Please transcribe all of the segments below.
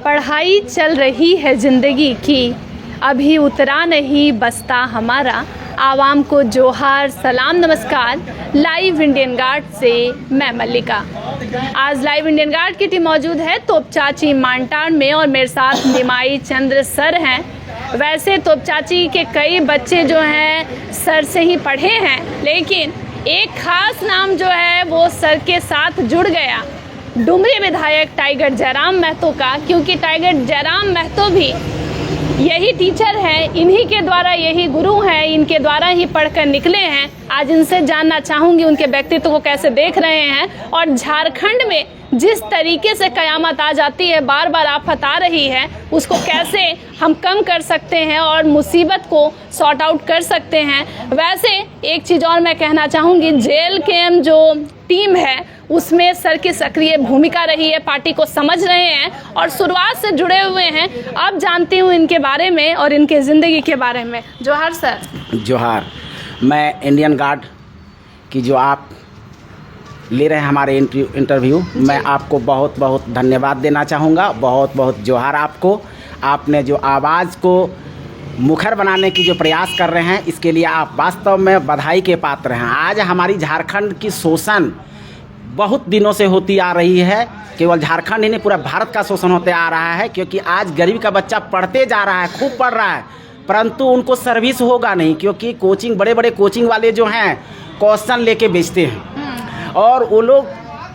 पढ़ाई चल रही है ज़िंदगी की, अभी उतरा नहीं बस्ता हमारा। आवाम को जोहार सलाम नमस्कार। लाइव इंडियन गार्ड से मैं मल्लिका। आज लाइव इंडियन गार्ड की टीम मौजूद है तोपचाची मानटाड़ में और मेरे साथ निमाई चंद्र सर हैं। वैसे तोपचाची के कई बच्चे जो हैं सर से ही पढ़े हैं, लेकिन एक खास नाम जो है वो सर के साथ जुड़ गया, डुमरी विधायक टाइगर जयराम महतो का, क्योंकि टाइगर जयराम महतो भी यही टीचर हैं, इन्हीं के द्वारा, यही गुरु हैं, इनके द्वारा ही पढ़कर निकले हैं। आज इनसे जानना चाहूँगी उनके व्यक्तित्व को कैसे देख रहे हैं और झारखंड में जिस तरीके से कयामत आ जाती है, बार बार आफत आ रही है, उसको कैसे हम कम कर सकते हैं और मुसीबत को सॉर्ट आउट कर सकते हैं। वैसे एक चीज़ और मैं कहना चाहूँगी, जेल कैम जो टीम है उसमें सर की सक्रिय भूमिका रही है, पार्टी को समझ रहे हैं और शुरुआत से जुड़े हुए हैं। अब जानती हूँ इनके बारे में और इनके ज़िंदगी के बारे में। जोहार सर। जोहार। मैं इंडियन गार्ड की जो आप ले रहे हैं हमारे इंटरव्यू, मैं आपको बहुत बहुत धन्यवाद देना चाहूँगा। बहुत बहुत जोहार आपको। आपने जो आवाज़ को मुखर बनाने की जो प्रयास कर रहे हैं, इसके लिए आप वास्तव में बधाई के पात्र हैं। आज हमारी झारखंड की शोषण बहुत दिनों से होती आ रही है, केवल झारखंड ही नहीं पूरा भारत का शोषण होते आ रहा है, क्योंकि आज गरीब का बच्चा पढ़ते जा रहा है, खूब पढ़ रहा है, परंतु उनको सर्विस होगा नहीं, क्योंकि कोचिंग, बड़े बड़े कोचिंग वाले जो हैं क्वेश्चन लेके बेचते हैं और वो लोग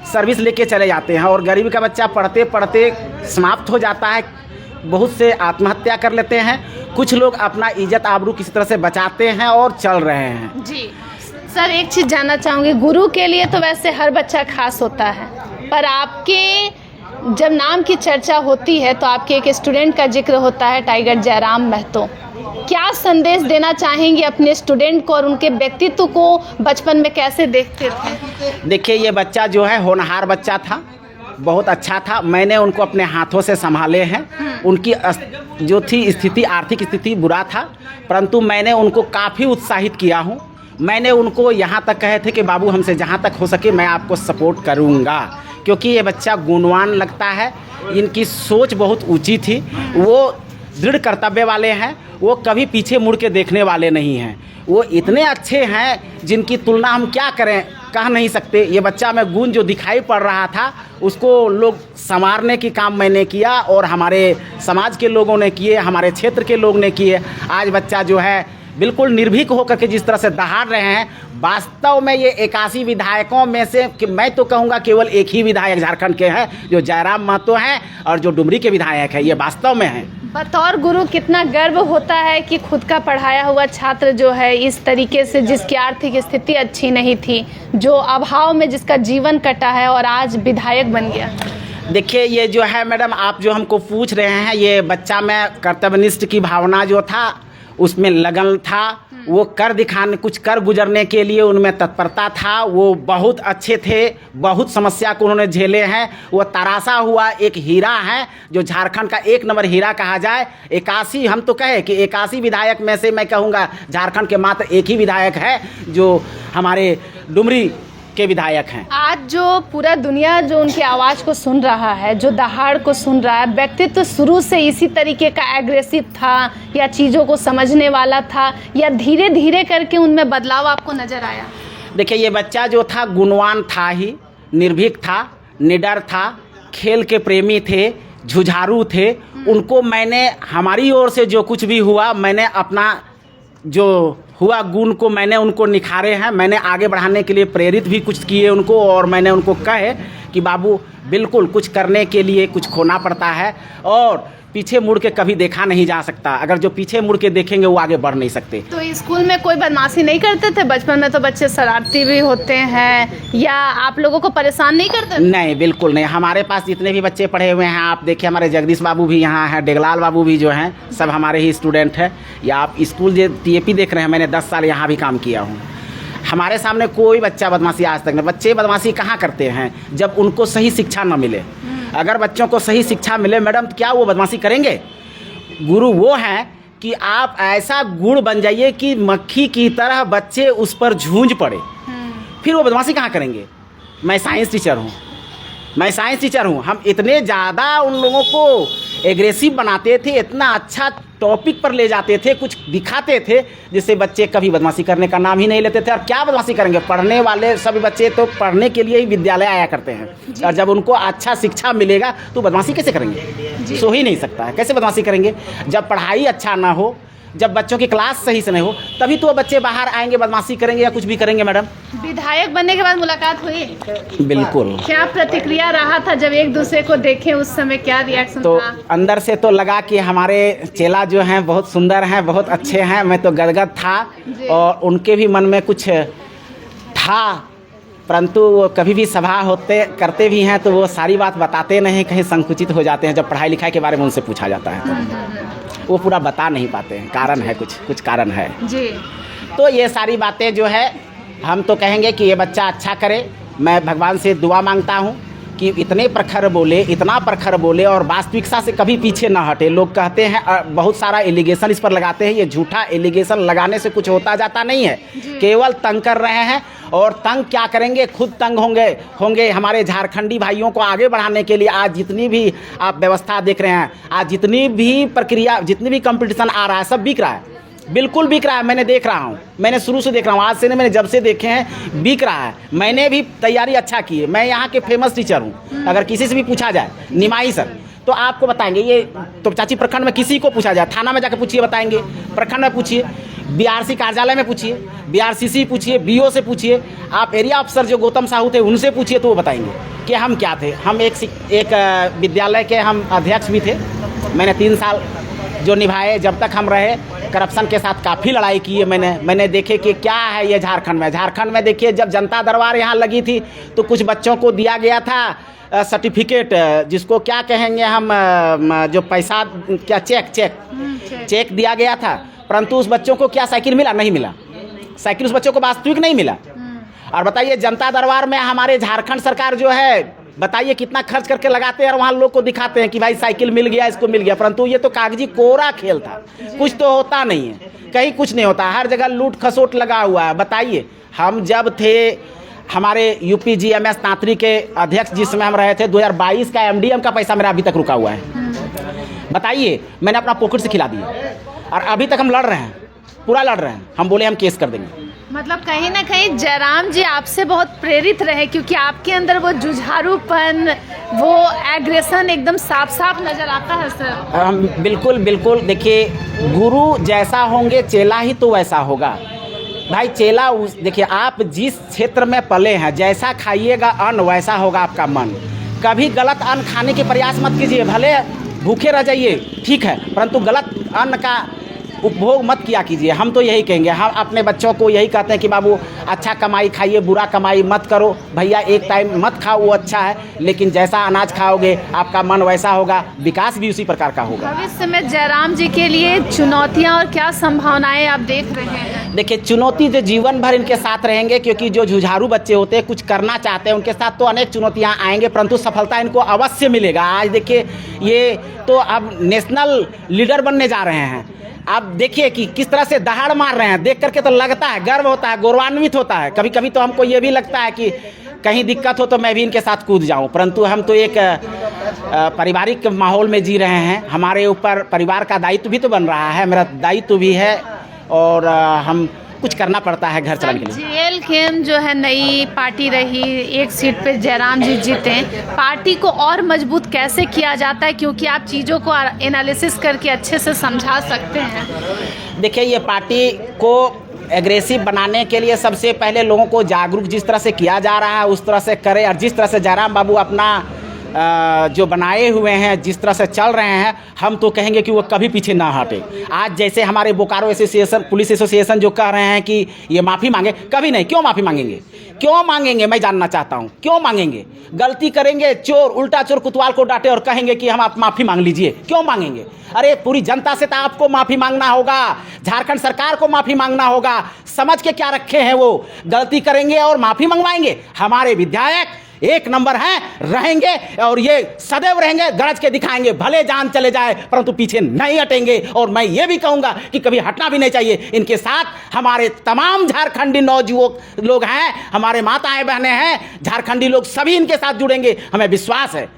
सर्विस लेके चले जाते हैं और गरीब का बच्चा पढ़ते पढ़ते समाप्त हो जाता है। बहुत से आत्महत्या कर लेते हैं, कुछ लोग अपना इज्जत आबरू किसी तरह से बचाते हैं और चल रहे हैं। जी सर, एक चीज़ जानना चाहूँगी, गुरु के लिए तो वैसे हर बच्चा खास होता है, पर आपके जब नाम की चर्चा होती है तो आपके एक स्टूडेंट का जिक्र होता है, टाइगर जयराम महतो। क्या संदेश देना चाहेंगे अपने स्टूडेंट को और उनके व्यक्तित्व को बचपन में कैसे देखते थे? देखिए, ये बच्चा जो है होनहार बच्चा था, बहुत अच्छा था। मैंने उनको अपने हाथों से संभाले हैं। उनकी जो थी स्थिति, आर्थिक स्थिति बुरा था, परंतु मैंने उनको काफ़ी उत्साहित किया हूँ। मैंने उनको यहाँ तक कहे थे कि बाबू, हमसे जहाँ तक हो सके मैं आपको सपोर्ट करूँगा, क्योंकि ये बच्चा गुणवान लगता है। इनकी सोच बहुत ऊंची थी, वो दृढ़ कर्तव्य वाले हैं, वो कभी पीछे मुड़ के देखने वाले नहीं हैं। वो इतने अच्छे हैं जिनकी तुलना हम क्या करें, कह नहीं सकते। ये बच्चा में गुण जो दिखाई पड़ रहा था, उसको लोग संवारने की काम मैंने किया और हमारे समाज के लोगों ने किए, हमारे क्षेत्र के लोग ने किए। आज बच्चा जो है बिल्कुल निर्भीक होकर के जिस तरह से दहाड़ रहे हैं, वास्तव में ये 81 विधायकों में से मैं तो कहूँगा केवल एक ही विधायक झारखंड के हैं, जो जयराम महतो हैं और जो डुमरी के विधायक हैं, ये वास्तव में हैं। बतौर गुरु कितना गर्व होता है कि खुद का पढ़ाया हुआ छात्र जो है इस तरीके से, जिसकी आर्थिक स्थिति अच्छी नहीं थी, जो अभाव में जिसका जीवन कटा है और आज विधायक बन गया। देखिए, ये जो है मैडम, आप जो हमको पूछ रहे हैं, ये बच्चा में कर्तव्यनिष्ठ की भावना जो था, उसमें लगन था, वो कर दिखाने, कुछ कर गुजरने के लिए उनमें तत्परता था। वो बहुत अच्छे थे, बहुत समस्या को उन्होंने झेले हैं। वो तराशा हुआ एक हीरा है, जो झारखंड का एक नंबर हीरा कहा जाए। 81, हम तो कहे कि 81 विधायक में से मैं कहूँगा झारखंड के मात्र एक ही विधायक है जो हमारे डुमरी के विधायक हैं। आज जो पूरा दुनिया जो उनकी आवाज़ को सुन रहा है, जो दहाड़ को सुन रहा है, व्यक्तित्व शुरू से इसी तरीके का एग्रेसिव था या चीज़ों को समझने वाला था, या धीरे धीरे करके उनमें बदलाव आपको नज़र आया? देखिए, ये बच्चा जो था गुणवान था ही, निर्भीक था, निडर था, खेल के प्रेमी थे, जुझारू थे। उनको मैंने, हमारी ओर से जो कुछ भी हुआ, मैंने अपना जो हुआ गुण को मैंने उनको निखारे हैं। मैंने आगे बढ़ाने के लिए प्रेरित भी कुछ किए उनको, और मैंने उनको कहे कि बाबू, बिल्कुल कुछ करने के लिए कुछ खोना पड़ता है और पीछे मुड़ के कभी देखा नहीं जा सकता। अगर जो पीछे मुड़ के देखेंगे वो आगे बढ़ नहीं सकते। तो स्कूल में कोई बदमाशी नहीं करते थे? बचपन में तो बच्चे शरारती भी होते हैं, या आप लोगों को परेशान नहीं करते? नहीं, बिल्कुल नहीं। हमारे पास जितने भी बच्चे पढ़े हुए हैं, आप देखिए, हमारे जगदीश बाबू भी यहाँ हैं, डेगलाल बाबू भी जो हैं, सब हमारे ही स्टूडेंट हैं। या आप स्कूल जो TAP देख रहे हैं, मैंने 10 साल यहाँ भी काम किया हूँ। हमारे सामने कोई बच्चा बदमाशी आज तक नहीं। बच्चे बदमाशी कहाँ करते हैं? जब उनको सही शिक्षा न मिले। अगर बच्चों को सही शिक्षा मिले मैडम, तो क्या वो बदमाशी करेंगे? गुरु वो हैं कि आप ऐसा गुण बन जाइए कि मक्खी की तरह बच्चे उस पर झूंझ पड़े, फिर वो बदमाशी कहाँ करेंगे। मैं साइंस टीचर हूँ, हम इतने ज़्यादा उन लोगों को एग्रेसिव बनाते थे, इतना अच्छा टॉपिक पर ले जाते थे, कुछ दिखाते थे जिससे बच्चे कभी बदमाशी करने का नाम ही नहीं लेते थे। और क्या बदमाशी करेंगे, पढ़ने वाले सभी बच्चे तो पढ़ने के लिए ही विद्यालय आया करते हैं, और जब उनको अच्छा शिक्षा मिलेगा तो बदमाशी कैसे करेंगे, सो ही नहीं सकता है, कैसे बदमाशी करेंगे। जब पढ़ाई अच्छा ना हो, जब बच्चों की क्लास सही से नहीं हो, तभी तो बच्चे बाहर आएंगे, बदमाशी करेंगे या कुछ भी करेंगे। मैडम, विधायक बनने के बाद मुलाकात हुई? बिल्कुल। क्या प्रतिक्रिया रहा था जब एक दूसरे को देखे, उस समय क्या रिएक्शन तो था? अंदर से तो लगा कि हमारे चेला जो हैं बहुत सुंदर हैं, बहुत अच्छे हैं। मैं तो गदगद था, और उनके भी मन में कुछ था, परंतु वो कभी भी सभा होते करते भी हैं तो वो सारी बात बताते नहीं, कहीं संकुचित हो जाते हैं। जब पढ़ाई लिखाई के बारे में उनसे पूछा जाता है तो वो पूरा बता नहीं पाते हैं, कारण है, कुछ कारण है जी। तो ये सारी बातें जो है, हम तो कहेंगे कि ये बच्चा अच्छा करे। मैं भगवान से दुआ मांगता हूँ कि इतने प्रखर बोले, इतना प्रखर बोले, और वास्तविकता से कभी पीछे ना हटे। लोग कहते हैं, बहुत सारा एलिगेशन इस पर लगाते हैं, ये झूठा एलिगेशन लगाने से कुछ होता जाता नहीं है, केवल तंग कर रहे हैं। और तंग क्या करेंगे, खुद तंग होंगे। हमारे झारखंडी भाइयों को आगे बढ़ाने के लिए आज जितनी भी आप व्यवस्था देख रहे हैं, आज जितनी भी प्रक्रिया, जितनी भी कंपटीशन आ रहा है, सब बिक रहा है, बिल्कुल बिक रहा है। मैंने देख रहा हूँ, मैंने शुरू से देख रहा हूँ, आज से नहीं, मैंने जब से देखे हैं बिक रहा है। मैंने भी तैयारी अच्छा की है, मैं यहाँ के फेमस टीचर हूँ। अगर किसी से भी पूछा जाए, निमाई सर, तो आपको बताएंगे। ये तो चाची प्रखंड में किसी को पूछा जाए, थाना में जाकर पूछिए, बताएंगे। प्रखंड में पूछिए, बीआरसी कार्यालय में पूछिए, बीआरसीसी पूछिए, बीओ से पूछिए, आप एरिया अफसर जो गौतम साहू थे उनसे पूछिए, तो वो बताएंगे कि हम क्या थे। हम एक विद्यालय के हम अध्यक्ष भी थे। मैंने 3 साल जो निभाए, जब तक हम रहे, करप्शन के साथ काफ़ी लड़ाई की है मैंने देखे कि क्या है ये झारखंड में देखिए, जब जनता दरबार यहाँ लगी थी तो कुछ बच्चों को दिया गया था सर्टिफिकेट, जिसको क्या कहेंगे हम, जो पैसा, क्या चेक दिया गया था, परंतु उस बच्चों को क्या साइकिल मिला? नहीं मिला। साइकिल उस बच्चों को वास्तविक नहीं मिला। और बताइए, जनता दरबार में हमारे झारखंड सरकार जो है, बताइए कितना खर्च करके लगाते हैं, और वहाँ लोग को दिखाते हैं कि भाई साइकिल मिल गया, इसको मिल गया, परंतु ये तो कागजी कोरा खेल था, कुछ तो होता नहीं है, कहीं कुछ नहीं होता, हर जगह लूट खसोट लगा हुआ है। बताइए, हम जब थे, हमारे यूपी GMS तांत्री के अध्यक्ष जिसमें हम रहे थे, 2022 का MDM का पैसा मेरा अभी तक रुका हुआ है। बताइए, मैंने अपना पॉकेट से खिला दिया, और अभी तक हम लड़ रहे हैं, पूरा लड़ रहे हैं। हम बोले हम केस कर देंगे। मतलब कहीं ना कहीं जयराम जी आपसे बहुत प्रेरित रहे, क्योंकि आपके अंदर वो जुझारूपन, वो एग्रेशन एकदम साफ साफ नजर आता है सर। बिल्कुल। देखिए, गुरु जैसा होंगे, चेला ही तो वैसा होगा। भाई चेला, देखिए, आप जिस क्षेत्र में पले हैं, जैसा खाइएगा अन्न, वैसा होगा आपका मन। कभी गलत अन्न खाने के प्रयास मत कीजिए, भले भूखे रह जाइए, ठीक है, परंतु गलत अन्न का उपभोग मत किया कीजिए। हम तो यही कहेंगे, हम अपने बच्चों को यही कहते हैं कि बाबू अच्छा कमाई खाइए, बुरा कमाई मत करो। भैया एक टाइम मत खाओ, वो अच्छा है, लेकिन जैसा अनाज खाओगे आपका मन वैसा होगा, विकास भी उसी प्रकार का होगा। भविष्य में जयराम जी के लिए चुनौतियां और क्या संभावनाएं आप देख रहे हैं? देखिए, चुनौती तो जीवन भर इनके साथ रहेंगे, क्योंकि जो जुझारू बच्चे होते हैं, कुछ करना चाहते हैं, उनके साथ तो अनेक चुनौतियाँ आएंगे, परंतु सफलता इनको अवश्य मिलेगा। आज देखिए, ये तो अब नेशनल लीडर बनने जा रहे हैं। आप देखिए कि किस तरह से दहाड़ मार रहे हैं, देख करके तो लगता है, गर्व होता है, गौरवान्वित होता है। कभी कभी तो हमको ये भी लगता है कि कहीं दिक्कत हो तो मैं भी इनके साथ कूद जाऊं, परंतु हम तो एक पारिवारिक माहौल में जी रहे हैं। हमारे ऊपर परिवार का दायित्व भी तो बन रहा है, मेरा दायित्व भी है, और हम कुछ करना पड़ता है घर चलाने के लिए। JLKM जो है नई पार्टी रही, एक सीट पे जयराम जी जीते, पार्टी को और मजबूत कैसे किया जाता है, क्योंकि आप चीज़ों को एनालिसिस करके अच्छे से समझा सकते हैं? देखिए, ये पार्टी को एग्रेसिव बनाने के लिए सबसे पहले लोगों को जागरूक जिस तरह से किया जा रहा है उस तरह से करें, और जिस तरह से जयराम बाबू अपना जो बनाए हुए हैं, जिस तरह से चल रहे हैं, हम तो कहेंगे कि वो कभी पीछे ना हटे। आज जैसे हमारे बोकारो एसोसिएशन, पुलिस एसोसिएशन जो कह रहे हैं कि ये माफ़ी मांगे, कभी नहीं। क्यों माफ़ी मांगेंगे? क्यों मांगेंगे? मैं जानना चाहता हूँ, क्यों मांगेंगे? गलती करेंगे, चोर, उल्टा चोर कुतवाल को डांटे और कहेंगे कि हम आप माफ़ी मांग लीजिए, क्यों मांगेंगे? अरे पूरी जनता से तो आपको माफ़ी मांगना होगा, झारखंड सरकार को माफ़ी मांगना होगा। समझ के क्या रखे हैं वो? गलती करेंगे और माफ़ी मंगवाएंगे। हमारे विधायक एक नंबर हैं, रहेंगे, और ये सदैव रहेंगे, गरज के दिखाएंगे, भले जान चले जाए, परंतु पीछे नहीं हटेंगे। और मैं ये भी कहूँगा कि कभी हटना भी नहीं चाहिए। इनके साथ हमारे तमाम झारखंडी नौजुवक लोग हैं, हमारे माताएं बहनें हैं, झारखंडी लोग सभी इनके साथ जुड़ेंगे, हमें विश्वास है।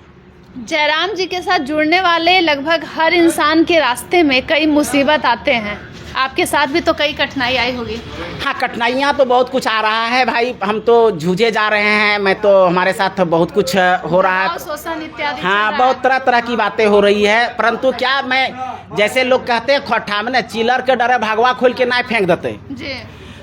जयराम जी के साथ जुड़ने वाले लगभग हर इंसान के रास्ते में कई मुसीबत आते हैं, आपके साथ भी तो कई कठिनाई आई होगी। हाँ, कठिनाइयाँ तो बहुत कुछ आ रहा है भाई, हम तो जूझे जा रहे हैं। मैं तो हमारे साथ बहुत कुछ हो रहा है, शोषण इत्यादि। हाँ, बहुत तरह तरह की बातें हो रही है। परंतु क्या मैं, जैसे लोग कहते हैं खोठा में ना चिलर के डरे भगवा खोल के ना फेंक देते जी।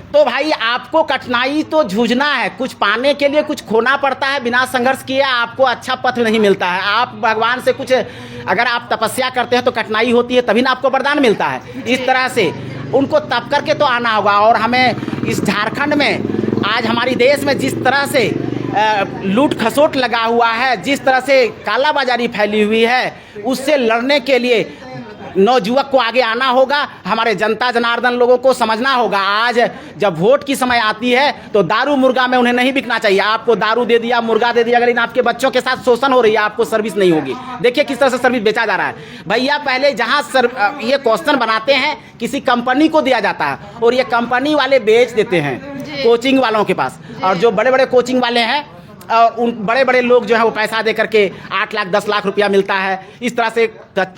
तो भाई आपको कठिनाई तो जूझना है, कुछ पाने के लिए कुछ खोना पड़ता है। बिना संघर्ष किए आपको अच्छा पथ नहीं मिलता है। आप भगवान से कुछ, अगर आप तपस्या करते हैं तो कठिनाई होती है, तभी ना आपको वरदान मिलता है। इस तरह से उनको तप करके तो आना होगा। और हमें इस झारखंड में आज हमारी देश में जिस तरह से लूट खसोट लगा हुआ है, जिस तरह से कालाबाजारी फैली हुई है, उससे लड़ने के लिए नौजुवक को आगे आना होगा। हमारे जनता जनार्दन लोगों को समझना होगा, आज जब वोट की समय आती है तो दारू मुर्गा में उन्हें नहीं बिकना चाहिए। आपको दारू दे दिया, मुर्गा दे दिया, अगर इन आपके बच्चों के साथ शोषण हो रही है, आपको सर्विस नहीं होगी। देखिए किस तरह से सर्विस बेचा जा रहा है भैया। पहले जहाँ ये क्वेश्चन बनाते हैं किसी कंपनी को दिया जाता है और ये कंपनी वाले बेच देते हैं कोचिंग वालों के पास। और जो बड़े बड़े कोचिंग वाले हैं और उन बड़े बड़े लोग जो है वो पैसा दे करके 8 लाख 10 लाख रुपया मिलता है। इस तरह से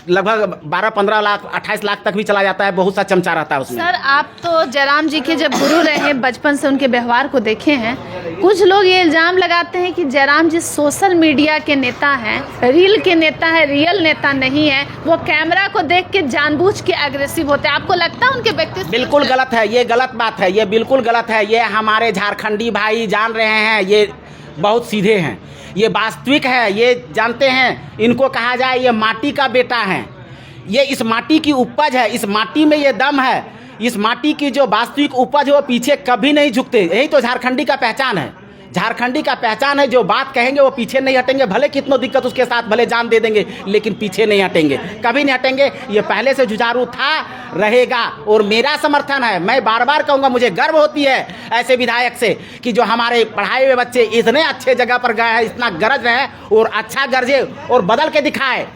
लगभग 12-15 लाख 28 लाख तक भी चला जाता है। बहुत सा चमचा रहता है उसमें। सर, आप तो जयराम जी के जब गुरु रहे, बचपन से उनके व्यवहार को देखे हैं। कुछ लोग ये इल्ज़ाम लगाते हैं कि जयराम जी सोशल मीडिया के नेता हैं, रील के नेता हैं, रियल नेता नहीं है। वो कैमरा को देख के जानबूझ के एग्रेसिव होते हैं। आपको लगता है उनके व्यक्तित्व? बिल्कुल गलत है, ये गलत बात है, ये बिल्कुल गलत है। ये हमारे झारखंडी भाई जान रहे हैं, ये बहुत सीधे हैं, ये वास्तविक है, ये जानते हैं। इनको कहा जाए ये माटी का बेटा है, ये इस माटी की उपज है, इस माटी में ये दम है। इस माटी की जो वास्तविक उपज है वो पीछे कभी नहीं झुकते। यही तो झारखंडी का पहचान है। झारखंडी का पहचान है, जो बात कहेंगे वो पीछे नहीं हटेंगे। भले कितनों दिक्कत उसके साथ, भले जान दे देंगे, लेकिन पीछे नहीं हटेंगे, कभी नहीं हटेंगे। ये पहले से जुझारू था, रहेगा। और मेरा समर्थन है, मैं बार बार कहूँगा, मुझे गर्व होती है ऐसे विधायक से कि जो हमारे पढ़ाए हुए बच्चे इतने अच्छे जगह पर गए हैं, इतना गरज रहे और अच्छा गरजे और बदल के दिखाए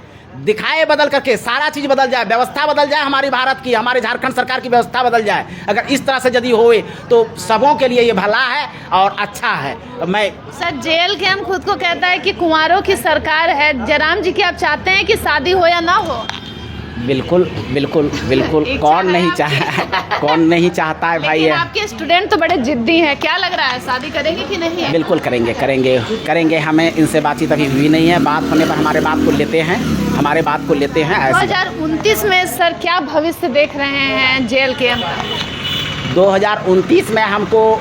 बदल करके सारा चीज़ बदल जाए, व्यवस्था बदल जाए हमारी भारत की, हमारे झारखंड सरकार की व्यवस्था बदल जाए। अगर इस तरह से यदि होए तो सबों के लिए ये भला है और अच्छा है। मैं सर, जेल के हम खुद को कहता है कि कुंवारों की सरकार है। जयराम जी की आप चाहते हैं कि शादी हो या ना हो? बिल्कुल बिल्कुल बिल्कुल, कौन नहीं चाहता है भाई। लेकिन आपके स्टूडेंट तो बड़े जिद्दी हैं, क्या लग रहा है, शादी करेंगे कि नहीं? बिल्कुल करेंगे। हमें इनसे बातचीत अभी हुई नहीं है, बात होने पर हमारे बात को लेते हैं। 2029 में सर क्या भविष्य देख रहे हैं जेल के अंदर? 2029 में हमको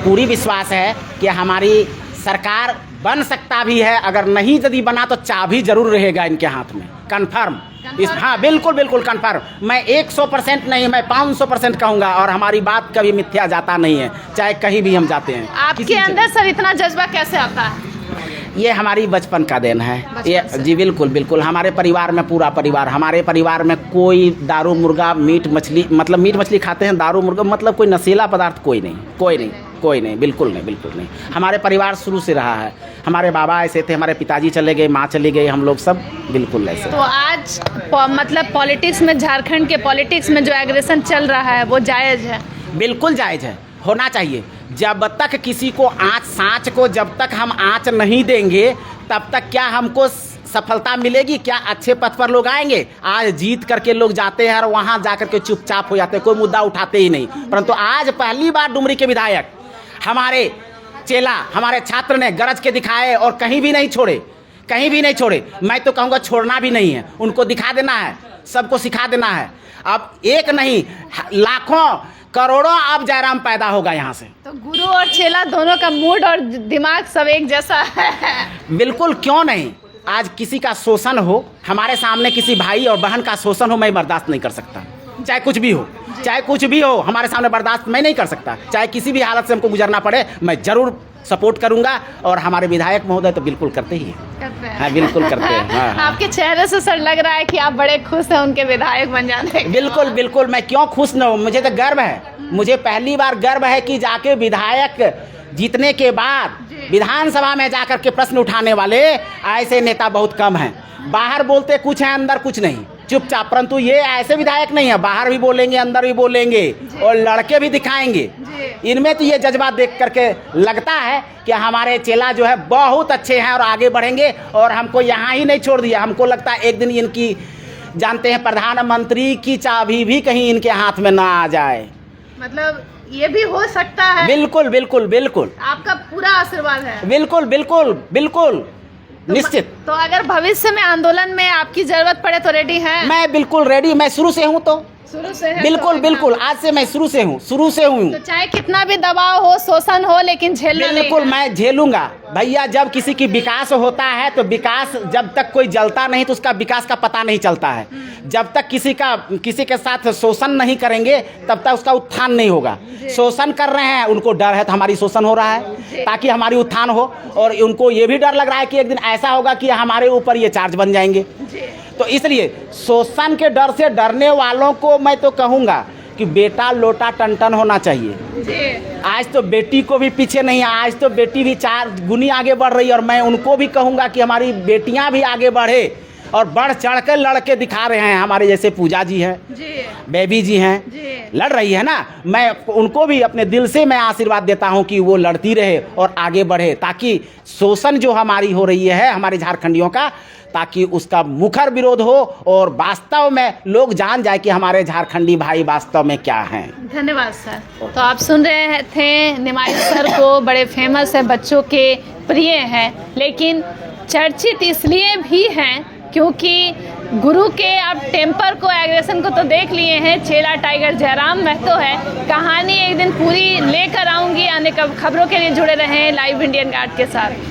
पूरी विश्वास है कि हमारी सरकार बन सकता भी है। अगर नहीं यदि बना तो चाबी जरूर रहेगा इनके हाथ में, कन्फर्म। हाँ, बिल्कुल कन्फर्म। मैं 100% नहीं, मैं 500% कहूँगा। और हमारी बात कभी मिथ्या जाता नहीं है, चाहे कहीं भी हम जाते हैं। आपके अंदर सर इतना जज्बा कैसे आता है? ये हमारी बचपन का देन है ये जी। बिल्कुल हमारे परिवार में, पूरा परिवार, हमारे परिवार में कोई दारू मुर्गा मीट मछली खाते हैं। दारू मुर्गा मतलब कोई नशीला पदार्थ कोई नहीं, बिल्कुल नहीं। हमारे परिवार शुरू से रहा है। हमारे बाबा ऐसे थे, हमारे पिताजी चले गए, माँ चली गई, हम लोग सब बिल्कुल ऐसे। तो आज मतलब पॉलिटिक्स में, झारखंड के पॉलिटिक्स में जो एग्रेशन चल रहा है वो जायज़ है? बिल्कुल जायज़ है, होना चाहिए। जब तक किसी को सांच को जब तक हम आँच नहीं देंगे तब तक क्या हमको सफलता मिलेगी? क्या अच्छे पथ पर लोग आएंगे? आज जीत करके लोग जाते हैं और वहाँ जा करके चुपचाप हो जाते हैं, कोई मुद्दा उठाते ही नहीं। परंतु आज पहली बार डुमरी के विधायक हमारे चेला, हमारे छात्र ने गरज के दिखाए और कहीं भी नहीं छोड़े। मैं तो कहूँगा छोड़ना भी नहीं है, उनको दिखा देना है, सबको सिखा देना है। अब एक नहीं, लाखों करोड़ों अब जयराम पैदा होगा यहाँ से। तो गुरु और चेला दोनों का मूड और दिमाग सब एक जैसा है। बिल्कुल, क्यों नहीं। आज किसी का शोषण हो, हमारे सामने किसी भाई और बहन का शोषण हो, मैं बर्दाश्त नहीं कर सकता। चाहे कुछ भी हो, हमारे सामने बर्दाश्त मैं नहीं कर सकता। चाहे किसी भी हालत से हमको गुजरना पड़े, मैं जरूर सपोर्ट करूंगा। और हमारे विधायक महोदय तो बिल्कुल करते ही हैं। हाँ, बिल्कुल करते हैं। हाँ। आपके चेहरे से सर लग रहा है कि आप बड़े खुश हैं उनके विधायक बन जाने। बिल्कुल, मैं क्यों खुश न हूँ, मुझे तो गर्व है। मुझे पहली बार गर्व है कि जाके विधायक जीतने के बाद विधानसभा में जाकर के प्रश्न उठाने वाले ऐसे नेता बहुत कम हैं। बाहर बोलते कुछ हैं, अंदर कुछ नहीं। चुपचाप। परंतु ये ऐसे विधायक नहीं है, बाहर भी बोलेंगे, अंदर भी बोलेंगे और लड़के भी दिखाएंगे। इनमें तो ये जज्बा देख करके लगता है कि हमारे चेला जो है बहुत अच्छे हैं और आगे बढ़ेंगे, और हमको यहाँ ही नहीं छोड़ दिया। हमको लगता है एक दिन इनकी, जानते हैं, प्रधानमंत्री की चाबी भी कहीं इनके हाथ में ना आ जाए। मतलब ये भी हो सकता है। बिल्कुल बिल्कुल बिल्कुल, आपका पूरा आशीर्वाद है। बिल्कुल बिल्कुल बिल्कुल, निश्चित। तो अगर भविष्य में आंदोलन में आपकी जरूरत पड़े तो रेडी हैं? मैं बिल्कुल रेडी, मैं शुरू से हूँ, तो शुरू से है? बिल्कुल तो बिल्कुल, आज से मैं शुरू से हूँ। तो चाहे कितना भी दबाव हो, शोषण हो, लेकिन झेलना नहीं बिल्कुल है। मैं झेलूंगा भैया। जब किसी की विकास होता है तो विकास, जब तक कोई जलता नहीं तो उसका विकास का पता नहीं चलता है। जब तक किसी के साथ शोषण नहीं करेंगे तब तक उसका उत्थान नहीं होगा। शोषण कर रहे हैं, उनको डर है हमारी शोषण हो रहा है, ताकि हमारी उत्थान हो, और उनको ये भी डर लग रहा है कि एक दिन ऐसा होगा कि हमारे ऊपर ये चार्ज बन जाएंगे। तो इसलिए शोषण के डर से डरने वालों को मैं तो कहूँगा कि बेटा लोटा टन होना चाहिए। आज तो बेटी को भी पीछे नहीं है, आज तो बेटी भी 4 गुनी आगे बढ़ रही है, और मैं उनको भी कहूँगा कि हमारी बेटियाँ भी आगे बढ़े और बढ़ चढ़ कर लड़के दिखा रहे हैं। हमारे जैसे पूजा जी हैं, बेबी जी हैं, लड़ रही है ना। मैं उनको भी अपने दिल से मैं आशीर्वाद देता हूं कि वो लड़ती रहे और आगे बढ़े, ताकि शोषण जो हमारी हो रही है हमारे झारखंडियों का, ताकि उसका मुखर विरोध हो और वास्तव में लोग जान जाए कि हमारे झारखंडी भाई वास्तव में क्या हैं। धन्यवाद सर। तो आप सुन रहे थे निमाई सर को, बड़े फेमस है, बच्चों के प्रिय हैं, लेकिन चर्चित इसलिए भी हैं क्योंकि गुरु के आप टेम्पर को, एग्रेशन को तो देख लिए हैं। चेला टाइगर जयराम महतो है। कहानी एक दिन पूरी लेकर आऊँगी। आने का खबरों के लिए जुड़े रहें लाइव इंडियन गार्ड के साथ।